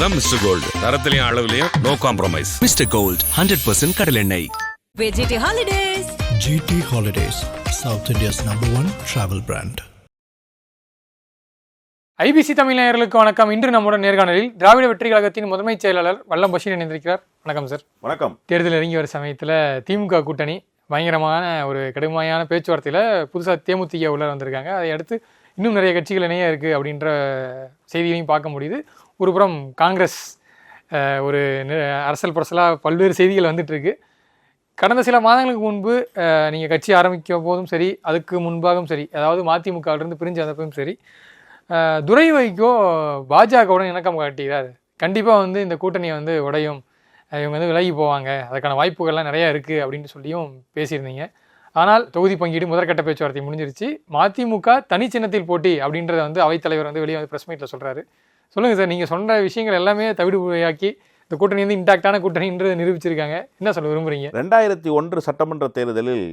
தான் mister gold. தரத்திலையும் அளவுலையும் நோ காம்ப்ரமைஸ். மிஸ்டர் கோல்ட் 100% கடல் எண்ணெய். GT Holidays. GT Holidays, South India's #1 travel brand. IBC Tamil நேயர்களுக்கு வணக்கம். இன்று நம்முடன் நேர்காணலில் திராவிட வெற்றி கழகத்தின் முதன்மை செயலாளர் வல்லம் பஷீர் இணைந்திருக்கிறார். வணக்கம் சார். வணக்கம். தேர்தல் இறங்கி வர சமயத்தில் திமுக கூட்டணி பயங்கரமான ஒரு கடுமையான பேச்சுவார்த்தையில் புதுசாக தேமுதிக உள்ள வந்திருக்காங்க. அதை அடுத்து இன்னும் நிறைய கட்சிகள் இணைய இருக்குது அப்படின்ற செய்திகளையும் பார்க்க முடியுது. ஒரு புறம் காங்கிரஸ் ஒரு அரசல் புரசலாக பல்வேறு செய்திகள் வந்துட்டுருக்கு. கடந்த சில மாதங்களுக்கு முன்பு நீங்கள் கட்சி ஆரம்பிக்க போதும் சரி, அதுக்கு முன்பாகவும் சரி, அதாவது மதிமுகவிலிருந்து பிரிஞ்சு வந்தப்பவும் சரி, துரை வைகோ பாஜகவுடன் இணக்கம் காட்டுகிறார். கண்டிப்பாக இந்த கூட்டணியை உடையும், இவங்க விலகி போவாங்க, அதுக்கான வாய்ப்புகள்லாம் நிறையா இருக்குது அப்படின்னு சொல்லியும் பேசியிருந்தீங்க. ஆனால் தொகுதி பங்கீடு முதற்கட்ட பேச்சுவார்த்தை முடிஞ்சிருச்சு. மதிமுக தனி சின்னத்தில் போட்டி அப்படின்றத அவைத்தலைவர் வெளியே ப்ரெஸ் மீட்டில் சொல்கிறாரு. சொல்லுங்கள் சார், நீங்கள் சொன்ன விஷயங்கள் எல்லாமே தவிடுபொடியாக்கி இந்த கூட்டணி இன்டாக்டான கூட்டணின்றது நிரூபிச்சிருக்காங்க. என்ன சொல்ல விரும்புகிறீங்க? 2001 சட்டமன்ற தேர்தலில்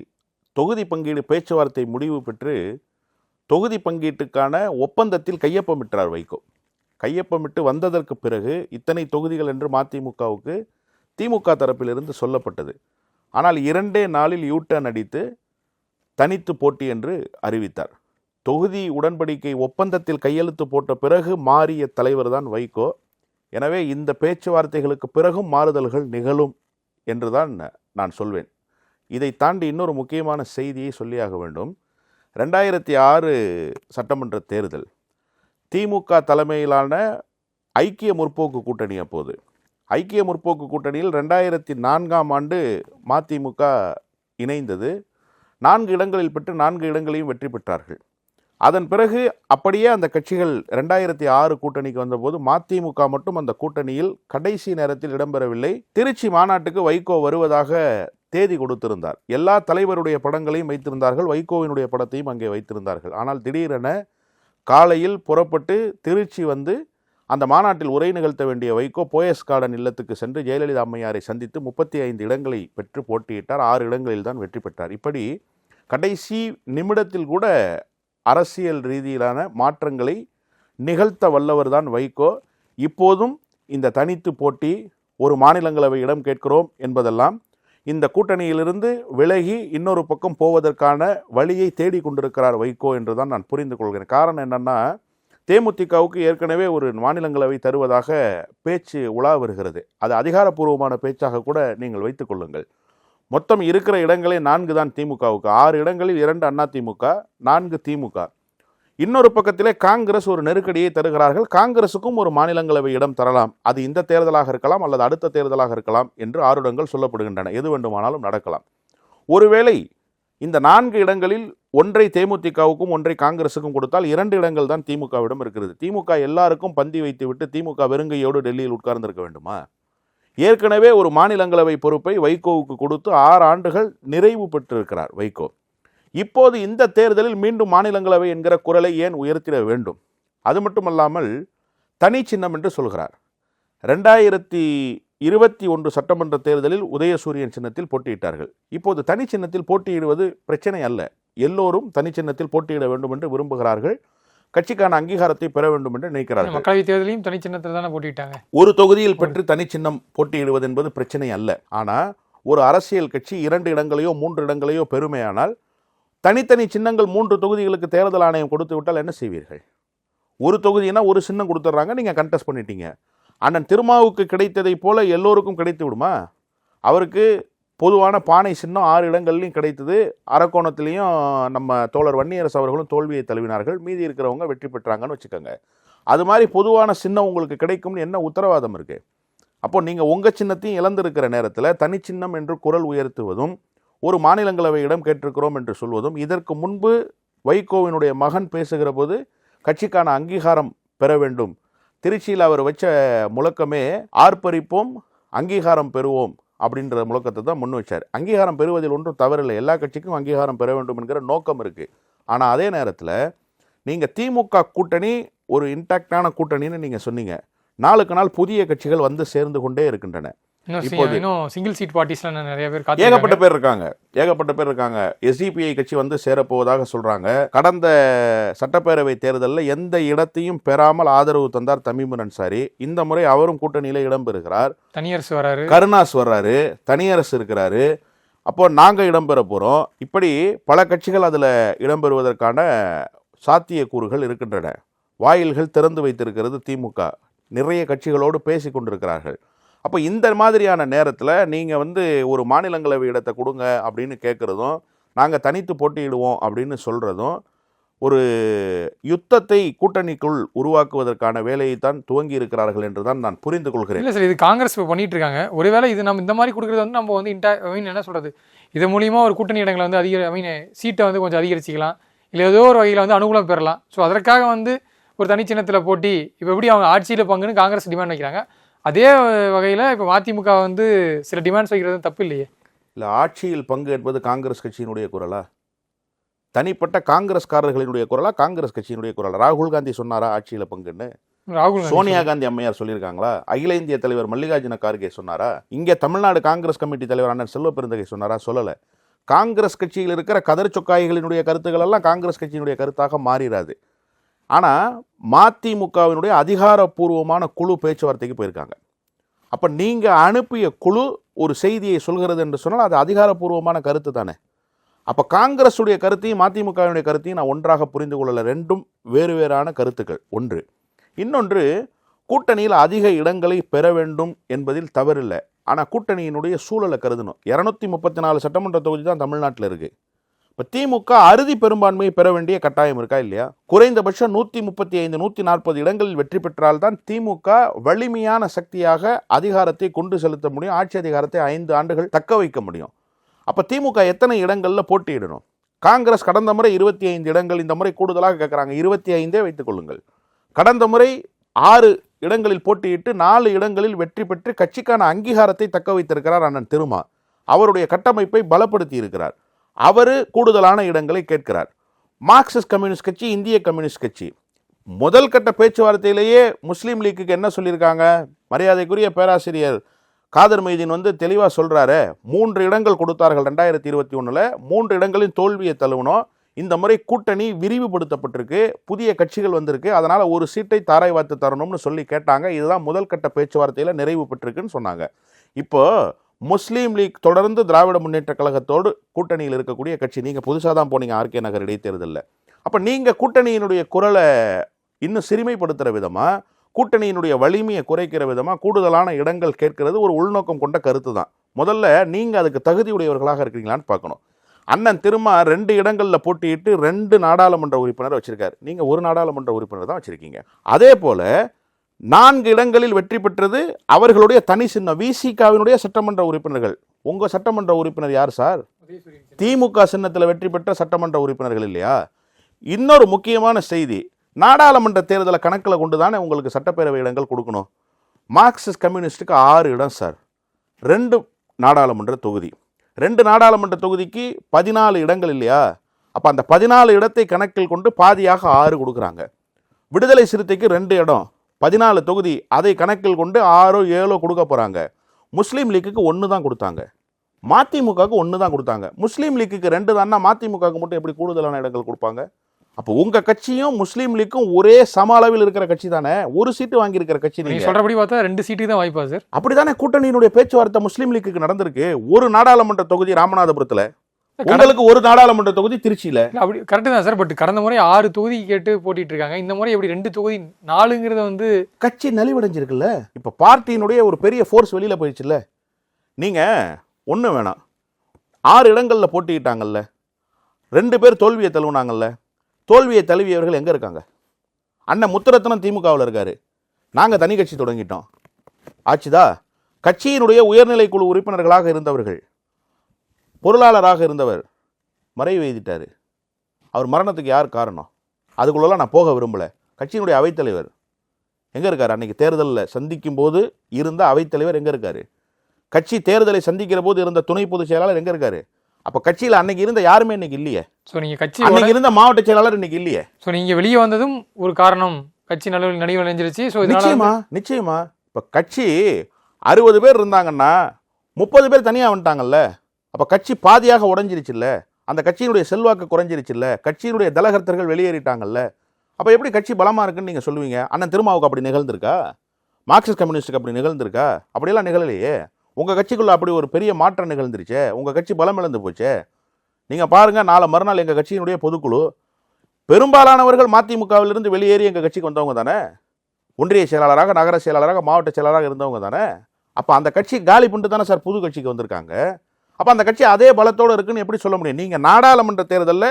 தொகுதி பங்கீடு பேச்சுவார்த்தை முடிவு பெற்று தொகுதி பங்கீட்டுக்கான ஒப்பந்தத்தில் கையொப்பமிட்டார் வைகோ. கையொப்பமிட்டு வந்ததற்கு பிறகு இத்தனை தொகுதிகள் என்று மதிமுகவுக்கு திமுக தரப்பிலிருந்து சொல்லப்பட்டது. ஆனால் 2 நாளில் யூட்டர்ன் அடித்து தனித்து போட்டி என்று அறிவித்தார். தொகுதி உடன்படிக்கை ஒப்பந்தத்தில் கையெழுத்து போட்ட பிறகு மாறிய தலைவர் தான் வைகோ. எனவே இந்த பேச்சுவார்த்தைகளுக்கு பிறகும் மாறுதல்கள் நிகழும் என்றுதான் நான் சொல்வேன். இதை தாண்டி இன்னொரு முக்கியமான செய்தியை சொல்லியாக வேண்டும். 2006 சட்டமன்ற தேர்தல் திமுக தலைமையிலான ஐக்கிய முற்போக்கு கூட்டணி. அப்போது ஐக்கிய முற்போக்கு கூட்டணியில் 2004ஆம் ஆண்டு மதிமுக இணைந்தது. 4 இடங்களில் பெற்று 4 இடங்களையும் வெற்றி பெற்றார்கள். அதன் பிறகு அப்படியே அந்த கட்சிகள் 2006 கூட்டணிக்கு வந்தபோது மதிமுக மட்டும் அந்த கூட்டணியில் கடைசி நேரத்தில் இடம்பெறவில்லை. திருச்சி மாநாட்டுக்கு வைகோ வருவதாக தேதி கொடுத்திருந்தார். எல்லா தலைவருடைய படங்களையும் வைத்திருந்தார்கள், வைகோவினுடைய படத்தையும் அங்கே வைத்திருந்தார்கள். ஆனால் திடீரென காலையில் புறப்பட்டு திருச்சி அந்த மாநாட்டில் உரை நிகழ்த்த வேண்டிய வைகோ போயஸ் கார்டன் இல்லத்துக்கு சென்று ஜெயலலிதா அம்மையாரை சந்தித்து 35 இடங்களை பெற்று போட்டியிட்டார். 6 இடங்களில் தான் வெற்றி பெற்றார். இப்படி கடைசி நிமிடத்தில் கூட அரசியல் ரீதியிலான மாற்றங்களை நிகழ்த்த வல்லவர் தான் வைகோ. இப்போதும் இந்த தனித்து போட்டி, ஒரு மாநிலங்களவை இடம் கேட்கிறோம் என்பதெல்லாம் இந்த கூட்டணியிலிருந்து விலகி இன்னொரு பக்கம் போவதற்கான வழியை தேடி கொண்டிருக்கிறார் வைகோ என்று தான் நான் புரிந்து கொள்கிறேன். காரணம் என்னன்னா, தேமுதிகவுக்கு ஏற்கனவே ஒரு மாநிலங்களவை தருவதாக பேச்சு உலா வருகிறது. அது அதிகாரப்பூர்வமான பேச்சாக கூட நீங்கள் வைத்துக் கொள்ளுங்கள். மொத்தம் இருக்கிற இடங்களே 4 தான் திமுகவுக்கு. 6 இடங்களில் 2 அதிமுக, 4 திமுக. இன்னொரு பக்கத்திலே காங்கிரஸ் ஒரு நெருக்கடியை தருகிறார்கள். காங்கிரசுக்கும் ஒரு மாநிலங்களவை இடம் தரலாம். அது இந்த தேர்தலாக இருக்கலாம் அல்லது அடுத்த தேர்தலாக இருக்கலாம் என்று 6 இடங்கள் சொல்லப்படுகின்றன. எது வேண்டுமானாலும் நடக்கலாம். ஒருவேளை இந்த 4 இடங்களில் ஒன்றை தேமுதிகவுக்கும் ஒன்றை காங்கிரசுக்கும் கொடுத்தால் 2 இடங்கள் தான் திமுகவிடம் இருக்கிறது. திமுக எல்லாருக்கும் பந்தி வைத்துவிட்டு திமுக வெறுங்கையோடு டெல்லியில் உட்கார்ந்திருக்க வேண்டுமா? ஏற்கனவே ஒரு மாநிலங்களவை பொறுப்பை வைகோவுக்கு கொடுத்து 6 ஆண்டுகள் நிறைவு பெற்றிருக்கிறார் வைகோ. இப்போது இந்த தேர்தலில் மீண்டும் மாநிலங்களவை என்கிற குரலை ஏன் உயர்த்திட வேண்டும்? அது மட்டுமல்லாமல் தனி சின்னம் என்று சொல்கிறார். 2021 சட்டமன்ற தேர்தலில் உதயசூரியன் சின்னத்தில் போட்டியிட்டார்கள். இப்போது தனி சின்னத்தில் போட்டியிடுவது பிரச்சனை அல்ல. எல்லோரும் தனி சின்னத்தில் போட்டியிட வேண்டும் என்று விரும்புகிறார்கள். கட்சிக்கான அங்கீகாரத்தை பெற வேண்டும் என்று நினைக்கிறார்கள். மக்களவை தேர்தலையும் தனி சின்னத்தில் தானே போட்டிட்டாங்க. ஒரு தொகுதியில் பெற்று தனி சின்னம் போட்டியிடுவது என்பது பிரச்சனை அல்ல. ஆனால் ஒரு அரசியல் கட்சி 2 இடங்களையோ 3 இடங்களையோ பெருமையானால் தனித்தனி சின்னங்கள் 3 தொகுதிகளுக்கு தேர்தல் ஆணையம் கொடுத்து விட்டால் என்ன செய்வீர்கள்? ஒரு தொகுதினா ஒரு சின்னம் கொடுத்துட்றாங்க, நீங்கள் கண்டெஸ்ட் பண்ணிட்டீங்க. அண்ணன் திருமாவுக்கு கிடைத்ததை போல எல்லோருக்கும் கிடைத்து விடுமா? அவருக்கு பொதுவான பானை சின்னம் 6 இடங்கள்லையும் கிடைத்தது. அரக்கோணத்திலையும் நம்ம தோழர் வன்னியரசு அவர்களும் தோல்வியை தழுவினார்கள். மீதி இருக்கிறவங்க வெற்றி பெற்றாங்கன்னு வச்சுக்கோங்க. அது மாதிரி பொதுவான சின்னம் உங்களுக்கு கிடைக்கும்னு என்ன உத்தரவாதம் இருக்குது? அப்போ நீங்கள் உங்கள் சின்னத்தையும் இழந்திருக்கிற நேரத்தில் தனி சின்னம் என்று குரல் உயர்த்துவதும், ஒரு மாநிலங்களவை இடம் கேட்டிருக்கிறோம் என்று சொல்வதும், இதற்கு முன்பு வைகோவினுடைய மகன் பேசுகிற போது கட்சிக்கான அங்கீகாரம் பெற வேண்டும், திருச்சியில் அவர் வச்ச முழக்கமே ஆர்ப்பரிப்போம் அங்கீகாரம் பெறுவோம் அப்படின்ற முழக்கத்தை தான் முன் வச்சார். அங்கீகாரம் பெறுவதில் ஒன்றும் தவறில்லை. எல்லா கட்சிக்கும் அங்கீகாரம் பெற வேண்டும் என்கிற நோக்கம் இருக்குது. ஆனால் அதே நேரத்தில் நீங்கள் திமுக கூட்டணி ஒரு இன்டாக்டான கூட்டணின்னு நீங்கள் சொன்னீங்க. நாளுக்கு நாள் புதிய கட்சிகள் சேர்ந்து கொண்டே இருக்கின்றன. இன்னும் சிங்கிள் சீட் பார்ட்டிஸ்ல நிறைய பேர் ஏகப்பட்ட பேர் இருக்காங்க. எஸ்டிபிஐ கட்சி வந்து சேரப்போவதாக சொல்றாங்க. கடந்த சட்டப்பேரவை தேர்தலில் எந்த இடத்தையும் பெறாமல் ஆதரவு தந்தார் தமீமுன் அன்சாரி. இந்த முறை அவரும் கூட்டணியில இடம்பெறுகிறார். தனியரசு வராரு, கருணாஸ் வர்றாரு, தனியரசு இருக்கிறாரு. அப்போ நாங்க இடம்பெற போறோம். இப்படி பல கட்சிகள் அதுல இடம்பெறுவதற்கான சாத்தியக்கூறுகள் இருக்கின்றன. வாயில்கள் திறந்து வைத்திருக்கிறது திமுக. நிறைய கட்சிகளோடு பேசி கொண்டிருக்கிறார்கள். அப்போ இந்த மாதிரியான நேரத்தில் நீங்கள் வந்து ஒரு மாநிலங்களவை இடத்தை கொடுங்க அப்படின்னு கேட்குறதும், நாங்கள் தனித்து போட்டியிடுவோம் அப்படின்னு சொல்கிறதும் ஒரு யுத்தத்தை கூட்டணிக்குள் உருவாக்குவதற்கான வேலையைத்தான் துவங்கி இருக்கிறார்கள் என்று தான் நான் புரிந்து கொள்கிறேன். இல்லை சார், இது காங்கிரஸ் இப்போ பண்ணிட்டு இருக்காங்க. ஒருவேளை இது நம்ம இந்த மாதிரி கொடுக்குறது வந்து நம்ம வந்து என்ன சொல்கிறது, இது மூலியமாக ஒரு கூட்டணி இடங்களை வந்து சீட்டை வந்து கொஞ்சம் அதிகரிச்சிக்கலாம், இல்லை ஏதோ ஒரு வகையில் வந்து அனுகூலம் பெறலாம். ஸோ அதற்காக வந்து ஒரு தனிச்சின்னத்தில் போட்டி இப்போ எப்படி அவங்க ஆட்சியில் பங்குன்னு காங்கிரஸ் டிமாண்ட் வைக்கிறாங்க, அதே வகையில் இப்போ அதிமுக வந்து சில டிமாண்ட்ஸ் வைக்கிறது தப்பு இல்லையே? இல்லை, ஆட்சியில் பங்கு என்பது காங்கிரஸ் கட்சியினுடைய குரலா, தனிப்பட்ட காங்கிரஸ்காரர்களினுடைய குரலா, காங்கிரஸ் கட்சியினுடைய குரலா? ராகுல் காந்தி சொன்னாரா ஆட்சியில் பங்குன்னு? சோனியா காந்தி அம்மையார் சொல்லியிருக்காங்களா? அகில இந்திய தலைவர் மல்லிகார்ஜுன கார்கே சொன்னாரா? இங்கே தமிழ்நாடு காங்கிரஸ் கமிட்டி தலைவர் அண்ணன் செல்வ பெருந்தகை சொன்னாரா? சொல்லலை. காங்கிரஸ் கட்சியில் இருக்கிற கதர் சொக்காய்களினுடைய கருத்துக்கள் எல்லாம் காங்கிரஸ் கட்சியினுடைய கருத்தாக மாறிடாது. ஆனால் மதிமுகவினுடைய அதிகாரப்பூர்வமான குழு பேச்சுவார்த்தைக்கு போயிருக்காங்க. அப்போ நீங்கள் அனுப்பிய குழு ஒரு செய்தியை சொல்கிறது என்று சொன்னால் அது அதிகாரப்பூர்வமான கருத்து தானே. அப்போ காங்கிரஸுடைய கருத்தையும் மதிமுகவினுடைய கருத்தையும் நான் ஒன்றாக புரிந்து கொள்ளலை. ரெண்டும் வேறு வேறான கருத்துக்கள். ஒன்று. இன்னொன்று, கூட்டணியில் அதிக இடங்களை பெற வேண்டும் என்பதில் தவறில்லை. ஆனால் கூட்டணியினுடைய சூழலை கருதணும். 234 சட்டமன்ற தொகுதி தான் தமிழ்நாட்டில் இருக்குது. இப்போ திமுக அறுதி பெரும்பான்மையை பெற வேண்டிய கட்டாயம் இருக்கா இல்லையா? குறைந்தபட்சம் 135 140 இடங்களில் வெற்றி பெற்றால்தான் திமுக வலிமையான சக்தியாக அதிகாரத்தை கொண்டு செலுத்த முடியும், ஆட்சி அதிகாரத்தை 5 ஆண்டுகள் தக்க வைக்க முடியும். அப்போ திமுக எத்தனை இடங்களில் போட்டியிடணும்? காங்கிரஸ் கடந்த முறை 25 இடங்கள், இந்த முறை கூடுதலாக கேட்குறாங்க, 25 வைத்துக் கொள்ளுங்கள். கடந்த முறை 6 இடங்களில் போட்டியிட்டு 4 இடங்களில் வெற்றி பெற்று கட்சிக்கான அங்கீகாரத்தை தக்க வைத்திருக்கிறார் அண்ணன் திருமா. அவருடைய கட்டமைப்பை பலப்படுத்தி இருக்கிறார். அவர் கூடுதலான இடங்களை கேட்கிறார். மார்க்சிஸ்ட் கம்யூனிஸ்ட் கட்சி, இந்திய கம்யூனிஸ்ட் கட்சி முதல் கட்ட பேச்சுவார்த்தையிலேயே முஸ்லீம் லீக்குக்கு என்ன சொல்லியிருக்காங்க? மரியாதைக்குரிய பேராசிரியர் காதர் மைதீன் வந்து தெளிவாக சொல்கிறாரு, 3 இடங்கள் கொடுத்தார்கள் 2021. 3 இடங்களின் தோல்வியை தழுவணும். இந்த முறை கூட்டணி விரிவுபடுத்தப்பட்டிருக்கு, புதிய கட்சிகள் வந்திருக்கு, அதனால் ஒரு சீட்டை தாரை வார்த்து தரணும்னு சொல்லி கேட்டாங்க. இதுதான் முதல் கட்ட பேச்சுவார்த்தையில் நிறைவு பெற்றிருக்குன்னு சொன்னாங்க. இப்போ முஸ்லீம் லீக் தொடர்ந்து திராவிட முன்னேற்ற கழகத்தோடு கூட்டணியில் இருக்கக்கூடிய கட்சி. நீங்கள் புதுசாக தான் போனீங்க ஆர்கே நகர் இடைத்தேர்தலில். அப்போ நீங்கள் கூட்டணியினுடைய குரலை இன்னும் சிறுமைப்படுத்துகிற விதமாக, கூட்டணியினுடைய வலிமையை குறைக்கிற விதமாக கூடுதலான இடங்கள் கேட்கிறது ஒரு உள்நோக்கம் கொண்ட கருத்து தான். முதல்ல நீங்கள் அதுக்கு தகுதியுடையவர்களாக இருக்கிறீங்களான்னு பார்க்கணும். அண்ணன் திருமா 2 இடங்களில் போட்டியிட்டு 2 நாடாளுமன்ற உறுப்பினர் வச்சிருக்காரு. நீங்கள் ஒரு நாடாளுமன்ற உறுப்பினர் தான் வச்சிருக்கீங்க. அதே போல 4 இடங்களில் வெற்றி பெற்றது அவர்களுடைய தனி சின்னம், விசிகாவினுடைய சட்டமன்ற உறுப்பினர்கள். உங்கள் சட்டமன்ற உறுப்பினர் யார் சார்? திமுக சின்னத்தில் வெற்றி பெற்ற சட்டமன்ற உறுப்பினர்கள் இல்லையா? இன்னொரு முக்கியமான செய்தி, நாடாளுமன்ற தேர்தலை கணக்கில் கொண்டு தானே உங்களுக்கு சட்டப்பேரவை இடங்கள் கொடுக்கணும். மார்க்சிஸ்ட் கம்யூனிஸ்டுக்கு 6 இடம் சார், 2 நாடாளுமன்ற தொகுதி. 2 நாடாளுமன்ற தொகுதிக்கு 14 இடங்கள் இல்லையா? அப்போ அந்த 14 இடத்தை கணக்கில் கொண்டு பாதியாக 6 கொடுக்குறாங்க. விடுதலை சிறுத்தைக்கு 2 இடம், 14 தொகுதி, அதை கணக்கில் கொண்டு 6 7 கொடுக்க போகிறாங்க. முஸ்லீம் லீக்குக்கு 1 தான் கொடுத்தாங்க, மதிமுகவுக்கு 1 தான் கொடுத்தாங்க. முஸ்லீம் லீக்குக்கு 2 தான்னா மதிமுகவுக்கு மட்டும் எப்படி கூடுதலான இடங்கள் கொடுப்பாங்க? அப்போ உங்கள் கட்சியும் முஸ்லீம் லீக்கும் ஒரே சம அளவில் இருக்கிற கட்சி தானே, ஒரு சீட்டு வாங்கியிருக்கிற கட்சி. நீங்கள் சொல்கிறபடி பார்த்தா 2 சீட்டுக்கு தான் வாய்ப்பா சார்? அப்படி தானே கூட்டணியினுடைய பேச்சுவார்த்தை முஸ்லீம் லீக்குக்கு நடந்திருக்கு. ஒரு நாடாளுமன்ற தொகுதி ராமநாதபுரத்தில், உங்களுக்கு ஒரு நாடாளுமன்ற தொகுதி திருச்சியில். அப்படி கரெக்டு தான் சார். பட் கடந்த முறை 6 தொகுதி கேட்டு போட்டிட்டு இருக்காங்க, இந்த முறை எப்படி 2 தொகுதி 4ங்கிறது வந்து கட்சி நலிவடைஞ்சிருக்குல்ல. இப்போ பார்ட்டியினுடைய ஒரு பெரிய ஃபோர்ஸ் வெளியில் போயிடுச்சுல்ல. நீங்கள் ஒன்றும் வேணாம், 6 இடங்களில் போட்டிக்கிட்டாங்கல்ல, 2 பேர் தோல்வியை தழுவினாங்கல்ல. தோல்வியை தழுவியவர்கள் எங்கே இருக்காங்க? அண்ணன் முத்துரத்னம் திமுகவில் இருக்காரு, நாங்கள் தனி கட்சி தொடங்கிட்டோம், ஆச்சுதா. கட்சியினுடைய உயர்நிலை குழு உறுப்பினர்களாக இருந்தவர்கள், பொருளாளராக இருந்தவர் மறைவு எழுதிட்டார். அவர் மரணத்துக்கு யார் காரணம்? அதுக்குள்ளெல்லாம் நான் போக விரும்பலை. கட்சியினுடைய அவைத்தலைவர் எங்கே இருக்கார்? அன்றைக்கி தேர்தலில் சந்திக்கும் போது இருந்த அவைத்தலைவர் எங்கே இருக்கார்? கட்சி தேர்தலை சந்திக்கிற போது இருந்த துணை பொதுச் செயலாளர் எங்கே இருக்கார்? அப்போ கட்சியில் அன்னைக்கு இருந்த யாருமே இன்னைக்கு இல்லையே. ஸோ நீங்கள் கட்சி அன்னைக்கு இருந்த மாவட்ட செயலாளர் இன்னைக்கு இல்லையே. ஸோ நீங்கள் வெளியே வந்ததும் ஒரு காரணம், கட்சி நலிவடைஞ்சிருச்சு. ஸோ நிச்சயமா இப்போ கட்சி 60 பேர் இருந்தாங்கன்னா 30 பேர் தனியாக வந்துட்டாங்கல்ல. அப்போ கட்சி பாதியாக உடஞ்சிருச்சுல்ல, அந்த கட்சியினுடைய செல்வாக்கு குறைஞ்சிருச்சுல்ல, கட்சியினுடைய தலகர்த்தர்கள் வெளியேறிட்டாங்கல்ல. அப்போ எப்படி கட்சி பலமாக இருக்குன்னு நீங்கள் சொல்லுவீங்க? அண்ணன் திருமாவுக்கு அப்படி நிகழ்ந்திருக்கா? மார்க்சிஸ்ட் கம்யூனிஸ்டுக்கு அப்படி நிகழ்ந்திருக்கா? அப்படியெல்லாம் நிகழலையே. உங்கள் கட்சிக்குள்ளே அப்படி ஒரு பெரிய மாற்றம் நிகழ்ந்துருச்சே, உங்கள் கட்சி பலம் இழந்து போச்சே. நீங்கள் பாருங்கள், நாளை மறுநாள் எங்கள் கட்சியினுடைய பொதுக்குழு பெரும்பாலானவர்கள் மதிமுகவிலிருந்து வெளியேறி எங்கள் கட்சிக்கு வந்தவங்க தானே, ஒன்றிய செயலாளராக, நகர செயலாளராக, மாவட்ட செயலாளராக இருந்தவங்க தானே. அப்போ அந்த கட்சி காலி பண்ணிட்டு தானே சார் புது கட்சிக்கு வந்திருக்காங்க. அப்போ அந்த கட்சி அதே பலத்தோடு இருக்குன்னு எப்படி சொல்ல முடியும்? நீங்கள் நாடாளுமன்ற தேர்தலில்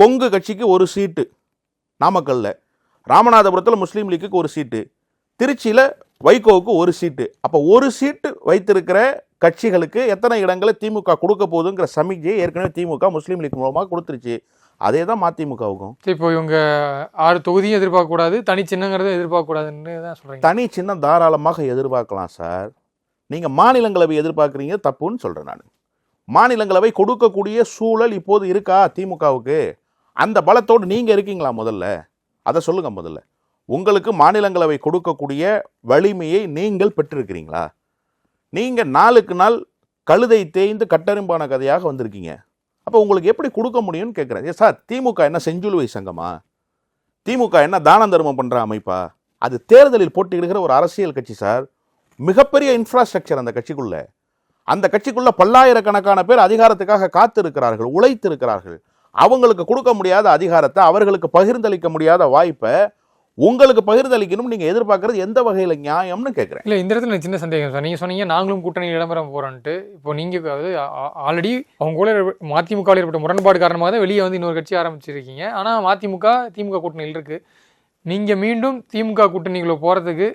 கொங்கு கட்சிக்கு ஒரு சீட்டு, நாமக்கல்ல ராமநாதபுரத்தில் முஸ்லீம் லீக்குக்கு ஒரு சீட்டு, திருச்சியில் வைகோவுக்கு ஒரு சீட்டு. அப்போ ஒரு சீட்டு வைத்திருக்கிற கட்சிகளுக்கு எத்தனை இடங்களை திமுக கொடுக்க போகுதுங்கிற சமிக்ஞையை ஏற்கனவே திமுக முஸ்லீம் லீக் மூலமாக கொடுத்துருச்சு. அதே தான் மதிமுகவுக்கும். இப்போ இவங்க 6 தொகுதியும் எதிர்பார்க்கக்கூடாது, தனி சின்னங்கிறத எதிர்பார்க்கக்கூடாதுன்னு தான் சொல்கிறீங்க. தனி சின்னம் தாராளமாக எதிர்பார்க்கலாம் சார். நீங்கள் மாநிலங்களவை எதிர்பார்க்குறீங்க, தப்புன்னு சொல்கிறேன் நான். மாநிலங்களவை கொடுக்கக்கூடிய சூழல் இப்போது இருக்கா திமுகவுக்கு? அந்த பலத்தோடு நீங்கள் இருக்கீங்களா? முதல்ல அதை சொல்லுங்கள். முதல்ல உங்களுக்கு மாநிலங்களவை கொடுக்கக்கூடிய வலிமையை நீங்கள் பெற்றிருக்கிறீங்களா? நீங்கள் நாளுக்கு நாள் கழுதை தேய்ந்து கட்டெரும்பான கதையாக வந்திருக்கீங்க. அப்போ உங்களுக்கு எப்படி கொடுக்க முடியும்னு கேட்குறேன். சார், திமுக என்ன செஞ்சுலுவை சங்கமா? திமுக என்ன தான தர்மம் பண்ணுற அமைப்பா? அது தேர்தலில் போட்டியிடுகிற ஒரு அரசியல் கட்சி சார். மிகப்பெரிய இன்ஃப்ராஸ்ட்ரக்சர் அந்த கட்சிக்குள்ள. அந்த கட்சிக்குள்ள பல்லாயிரக்கணக்கான பேர் அதிகாரத்துக்காக காத்து இருக்கிறார்கள், உழைத்து இருக்கிறார்கள். அவங்களுக்கு கொடுக்க முடியாத அதிகாரத்தை, அவர்களுக்கு பகிர்ந்தளிக்க முடியாத வாய்ப்பை உங்களுக்கு பகிர்ந்தளிக்கணும் நீங்கள் எதிர்பார்க்கறது எந்த வகையில் நியாயம்னு கேட்குறேன். இல்லை, இந்த இடத்துல எனக்கு சின்ன சந்தேகம் சார். நீங்கள் சொன்னீங்க நாங்களும் கூட்டணியில் இடம்பெற போகிறோன்ட்டு. இப்போ நீங்கள் அதாவது ஆல்ரெடி அவங்க கூட மதிமுகவில் ஏற்பட்ட முரண்பாடு காரணமாக தான் வெளியே வந்து இன்னொரு கட்சி ஆரம்பிச்சிருக்கீங்க. ஆனால் மதிமுக திமுக கூட்டணியில் இருக்குது. நீங்கள் மீண்டும் திமுக கூட்டணிக்குள்ளே போகிறதுக்கு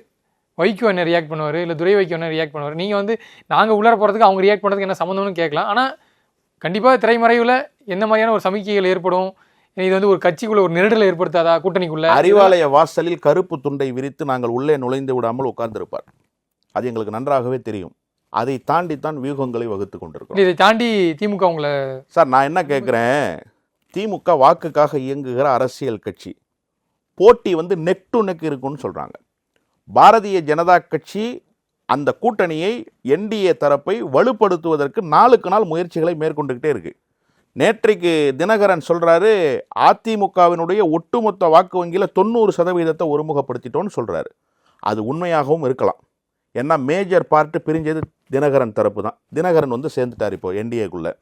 வைகோ என்ன ரியாக்ட் பண்ணுவார், இல்லை துரை வைகோ என்ன ரியாக்ட் பண்ணுவார்? நீங்கள் வந்து நாங்கள் உள்ளார போகிறதுக்கு அவங்க ரியாக்ட் பண்ணுறதுக்கு என்ன சம்மந்தம்னு கேட்கலாம். ஆனால் கண்டிப்பாக திரைமறைவில் என்ன மாதிரியான ஒரு சமிக்கைகள் ஏற்படும்? இது வந்து ஒரு கட்சிக்குள்ள ஒரு நெருடலை ஏற்படுத்தாதா கூட்டணிக்குள்ள? அறிவாலய வாசலில் கருப்பு துண்டை விரித்து நாங்கள் உள்ளே நுழைந்து விடாமல் உட்கார்ந்திருப்பார். அது எங்களுக்கு நன்றாகவே தெரியும். அதை தாண்டித்தான் வியூகங்களை வகுத்து கொண்டிருக்கோம். இதை தாண்டி திமுக உங்களை சார், நான் என்ன கேட்குறேன், திமுக வாக்குக்காக இயங்குகிற அரசியல் கட்சி. போட்டி வந்து நெக் டு நெக் இருக்குன்னு சொல்கிறாங்க. பாரதிய ஜனதா கட்சி அந்த கூட்டணியை, என்டிஏ தரப்பை வலுப்படுத்துவதற்கு நாளுக்கு நாள் முயற்சிகளை மேற்கொண்டுகிட்டே இருக்கு. நேற்றைக்கு தினகரன் சொல்கிறாரு, அதிமுகவினுடைய ஒட்டுமொத்த வாக்கு வங்கியில் 90% ஒருமுகப்படுத்திட்டோன்னு சொல்கிறாரு. அது உண்மையாகவும் இருக்கலாம். ஏன்னா மேஜர் பார்ட்டு பிரிஞ்சது தினகரன் தரப்பு தான். தினகரன் வந்து சேர்ந்துட்டார் இப்போ என்டிஏக்குள்ளே.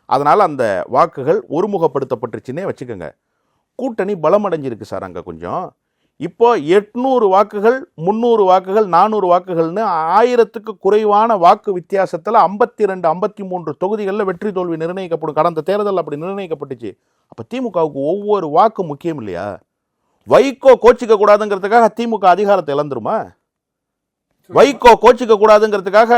அதனால் அந்த வாக்குகள் ஒருமுகப்படுத்தப்பட்டுச்சுன்னே வச்சுக்கோங்க. கூட்டணி பலமடைஞ்சிருக்கு சார் அங்கே கொஞ்சம். இப்போ 800 வாக்குகள், 300 வாக்குகள், 400 வாக்குகள்னு 1000க்கு குறைவான வாக்கு வித்தியாசத்தில் 52, 53 தொகுதிகளில் வெற்றி தோல்வி நிர்ணயிக்கப்படும். கடந்த தேர்தல் அப்படி நிர்ணயிக்கப்பட்டுச்சு. அப்போ திமுகவுக்கு ஒவ்வொரு வாக்கு முக்கியம் இல்லையா? வைகோ கோச்சிக்க கூடாதுங்கிறதுக்காக திமுக அதிகாரத்தை இழந்துருமா? வைகோ கோச்சிக்க கூடாதுங்கிறதுக்காக